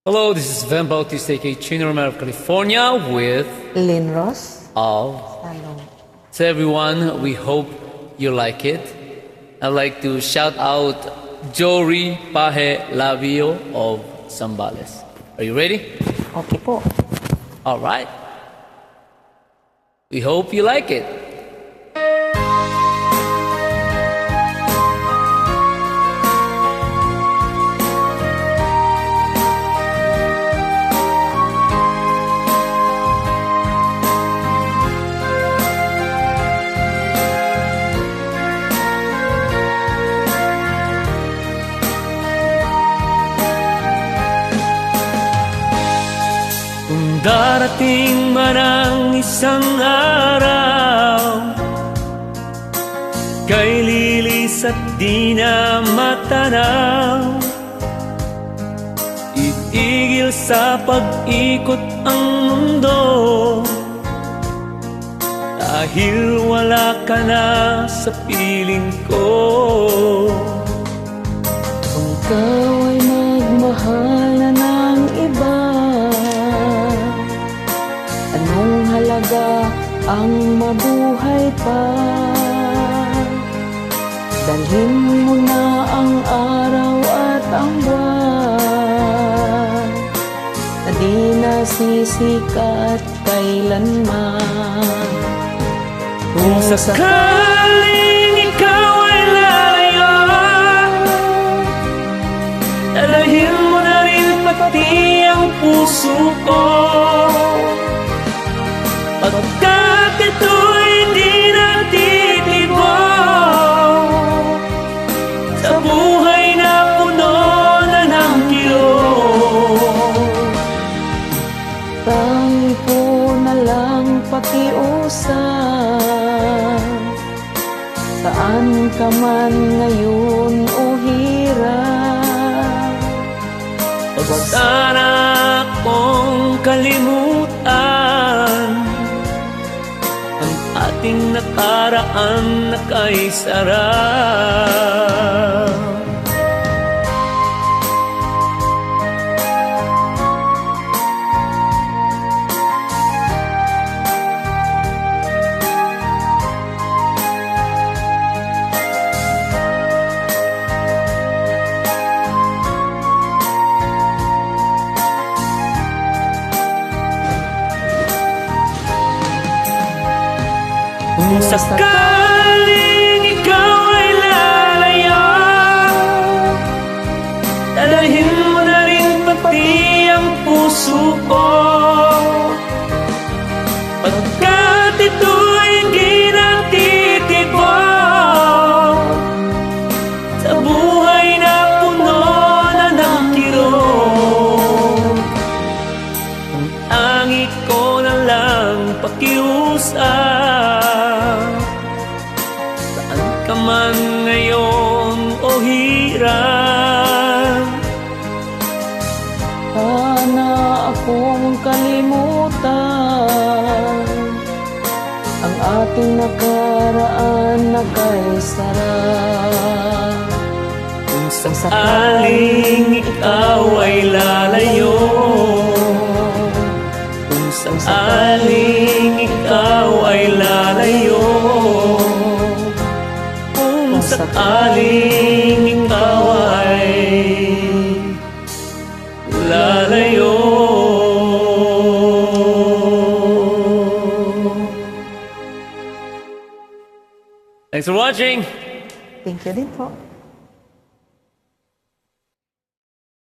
Hello, this is Van Bautista, aka Chino Romero of California with Lynn Ross. all. Hello. So everyone, we hope you like it. I'd like to shout out Jory Pahe Lavio of Zambales. Are you ready? Okay po. All right. We hope you like it. Kung darating man ang isang araw, kay lilis at di na matanaw, itigil sa pag-ikot ang mundo, dahil wala ka na sa piling ko. Kung ikaw ay magmahal na ng iba, anong halaga ang mabuhay pa? Dalhin mo na ang araw at ang buwan, na di nasisikat kailanman. Kung sakaling ikaw ay lalayo, dalahin mo na rin pati ang puso ko, pagkat ito'y hindi natitibok sa buhay na puno na ng kirot. Tangi ko na lang pakiusap, saan ka man ngayon o hirap. Huwag sana akong kalimutan ang ating nakaraan na kay sarap. Kung sakaling ikaw ay lalayo, dalahin mo na rin pati ang puso ko, pagkat ito'y hindi natitibok sa buhay na puno na ng kirot. Ang tangi ko na lang pakiusap, ka man ngayon o hirap, Sana akong kalimutan ang ating nakaraan na kay sarap. kung sakaling ikaw ay lalayo, kung sakaling ikaw ay lalayo, kung sakaling ikaw ay lalayo. Thanks for watching. Thank you din po.